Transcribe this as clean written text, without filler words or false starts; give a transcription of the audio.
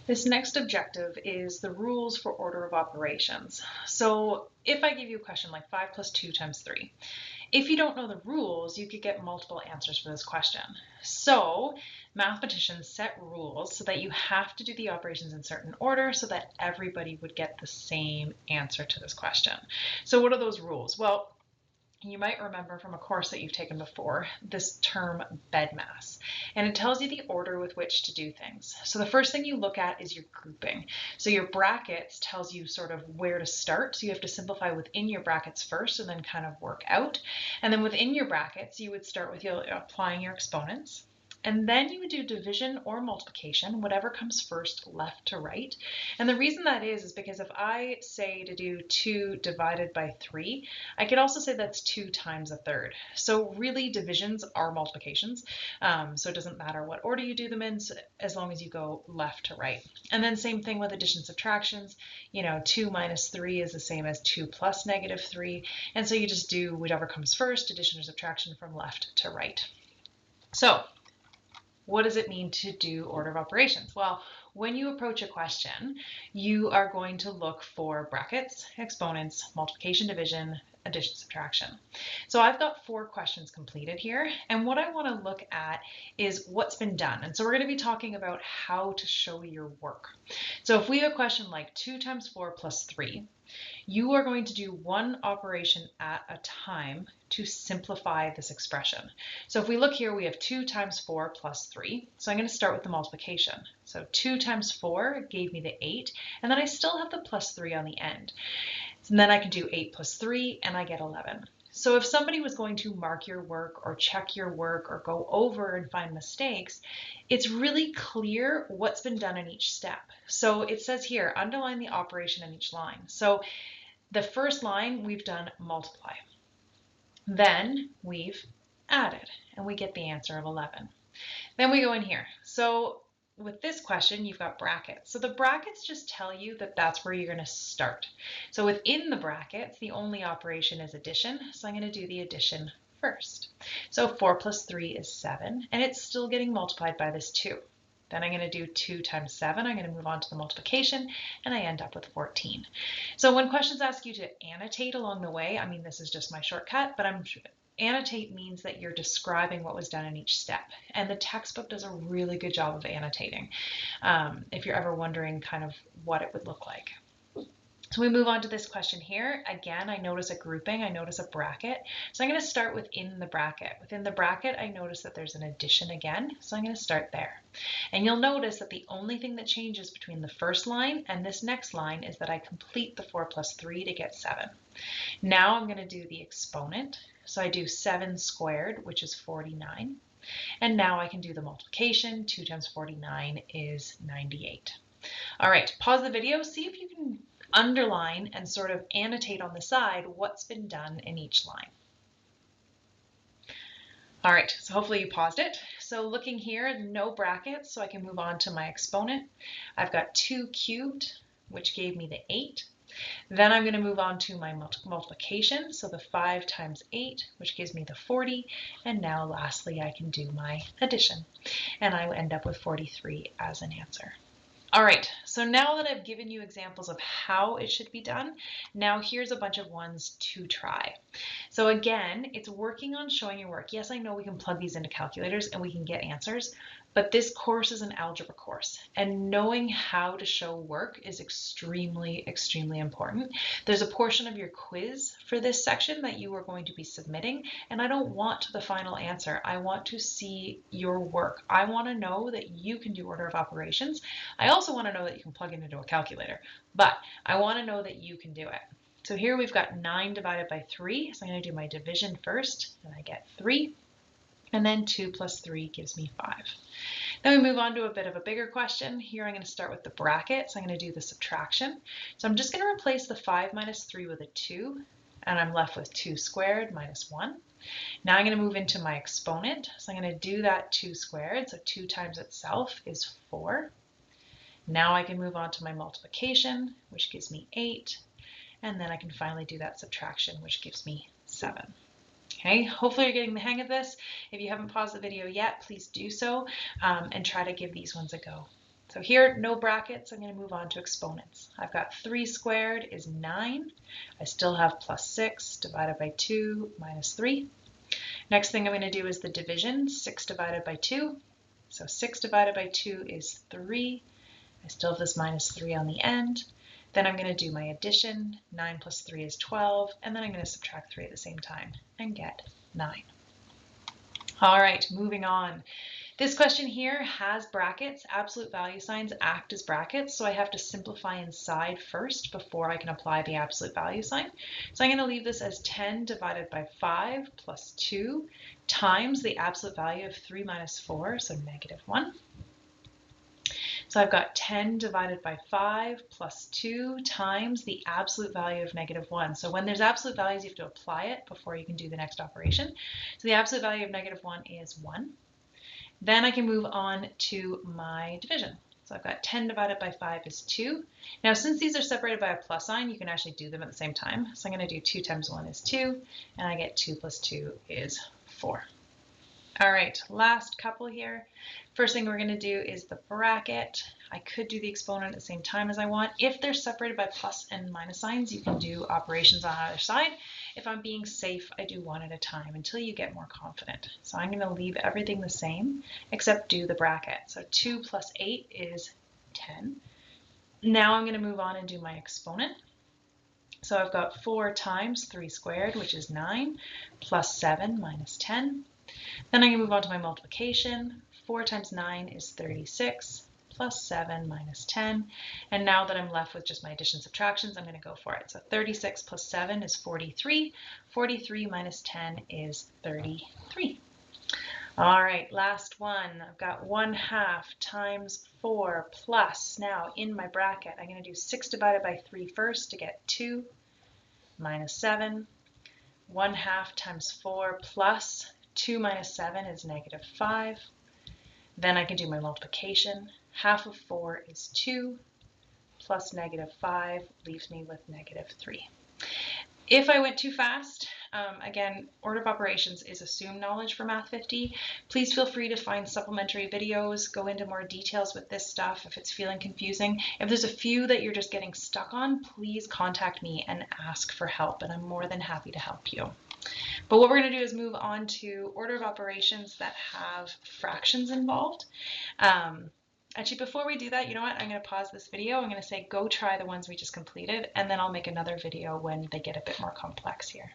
This next objective is the rules for order of operations. So if I give you a question like 5 plus 2 times 3, if you don't know the rules, you could get multiple answers for this question. So mathematicians set rules so that you have to do the operations in certain order so that everybody would get the same answer to this question. So what are those rules? Well, you might remember from a course that you've taken before this term bed mass, and it tells you the order with which to do things. So the first thing you look at is your grouping. So your brackets tells you sort of where to start. So you have to simplify within your brackets first and then kind of work out. And then within your brackets, you would start with applying your exponents. And then you would do division or multiplication, whatever comes first, left to right. And the reason that is because if I say to do 2 divided by 3, I could also say that's 2 times a third. So really divisions are multiplications. So it doesn't matter what order you do them in as long as you go left to right. And then same thing with addition subtractions. 2 minus 3 is the same as 2 plus negative 3. And so you just do whichever comes first, addition or subtraction from left to right. So what does it mean to do order of operations? Well, when you approach a question, you are going to look for brackets, exponents, multiplication, division, addition, subtraction. So I've got 4 questions completed here, and what I want to look at is what's been done. And so we're going to be talking about how to show your work. So if we have a question like 2 times 4 plus 3, you are going to do one operation at a time to simplify this expression. So if we look here, we have 2 times 4 plus 3. So I'm going to start with the multiplication. So 2 times 4 gave me the 8, and then I still have the plus 3 on the end. And then I can do 8 plus 3, and I get 11. So if somebody was going to mark your work or check your work or go over and find mistakes, it's really clear what's been done in each step. So it says here, underline the operation in each line. So the first line, we've done multiply. Then we've added, and we get the answer of 11. Then we go in here. So with this question, you've got brackets. So the brackets just tell you that that's where you're going to start. So within the brackets, the only operation is addition. So I'm going to do the addition first. So 4 plus 3 is 7, and it's still getting multiplied by this 2. Then I'm going to do 2 times 7. I'm going to move on to the multiplication, and I end up with 14. So when questions ask you to annotate along the way, I mean, this is just my shortcut, but annotate means that you're describing what was done in each step. And the textbook does a really good job of annotating if you're ever wondering kind of what it would look like. So we move on to this question here. Again, I notice a grouping, I notice a bracket. So I'm going to start within the bracket. Within the bracket, I notice that there's an addition again. So I'm going to start there. And you'll notice that the only thing that changes between the first line and this next line is that I complete the 4 plus 3 to get 7. Now I'm going to do the exponent. So I do 7 squared, which is 49. And now I can do the multiplication. 2 times 49 is 98. All right, pause the video, see if you can underline and sort of annotate on the side what's been done in each line. All right, so hopefully you paused it. So looking here, no brackets, so I can move on to my exponent. I've got 2 cubed, which gave me the 8. Then I'm going to move on to my multiplication, so the 5 times 8, which gives me the 40. And now lastly, I can do my addition, and I end up with 43 as an answer. All right, so now that I've given you examples of how it should be done, now here's a bunch of ones to try. So again, it's working on showing your work. Yes, I know we can plug these into calculators and we can get answers, but this course is an algebra course, and knowing how to show work is extremely, extremely important. There's a portion of your quiz for this section that you are going to be submitting, and I don't want the final answer. I want to see your work. I want to know that you can do order of operations. I also want to know that you can plug it into a calculator, but I want to know that you can do it. So here we've got 9 divided by 3, so I'm going to do my division first, and I get 3. And then 2 plus 3 gives me 5. Then we move on to a bit of a bigger question. Here I'm going to start with the bracket, so I'm going to do the subtraction. So I'm just going to replace the 5 minus 3 with a 2, and I'm left with 2 squared minus 1. Now I'm going to move into my exponent, so I'm going to do that 2 squared, so 2 times itself is 4. Now I can move on to my multiplication, which gives me 8, and then I can finally do that subtraction, which gives me 7. Okay, hopefully you're getting the hang of this. If you haven't paused the video yet, please do so and try to give these ones a go. So here, no brackets, I'm going to move on to exponents. I've got 3 squared is 9. I still have plus 6 divided by 2 minus 3. Next thing I'm going to do is the division, 6 divided by 2. So 6 divided by 2 is 3. I still have this minus 3 on the end. Then I'm going to do my addition, 9 plus 3 is 12, and then I'm going to subtract 3 at the same time and get 9. All right, moving on. This question here has brackets. Absolute value signs act as brackets, so I have to simplify inside first before I can apply the absolute value sign. So I'm going to leave this as 10 divided by 5 plus 2 times the absolute value of 3 minus 4, so negative 1. So I've got 10 divided by 5 plus 2 times the absolute value of negative 1. So when there's absolute values, you have to apply it before you can do the next operation. So the absolute value of negative 1 is 1. Then I can move on to my division. So I've got 10 divided by 5 is 2. Now, since these are separated by a plus sign, you can actually do them at the same time. So I'm going to do 2 times 1 is 2, and I get 2 plus 2 is 4. All right, last couple here. First thing we're going to do is the bracket. I could do the exponent at the same time as I want. If they're separated by plus and minus signs, you can do operations on either side. If I'm being safe, I do one at a time until you get more confident. So I'm going to leave everything the same except do the bracket. So 2 plus 8 is 10. Now I'm going to move on and do my exponent. So I've got 4 times 3 squared, which is 9, plus 7 minus 10. Then I can move on to my multiplication. 4 times 9 is 36, plus 7 minus 10. And now that I'm left with just my addition subtractions, I'm going to go for it. So 36 plus 7 is 43. 43 minus 10 is 33. All right, last one. I've got 1/2 times 4 plus. Now in my bracket, I'm going to do 6 divided by 3 first to get 2 minus 7. 1/2 times 4 plus 2 minus 7 is negative 5. Then I can do my multiplication. Half of 4 is 2, plus negative 5 leaves me with negative 3. If I went too fast, again, order of operations is assumed knowledge for Math 50. Please feel free to find supplementary videos, go into more details with this stuff if it's feeling confusing. If there's a few that you're just getting stuck on, please contact me and ask for help, and I'm more than happy to help you. But what we're going to do is move on to order of operations that have fractions involved. Actually, before we do that, you know what? I'm going to pause this video. I'm going to say go try the ones we just completed, and then I'll make another video when they get a bit more complex here.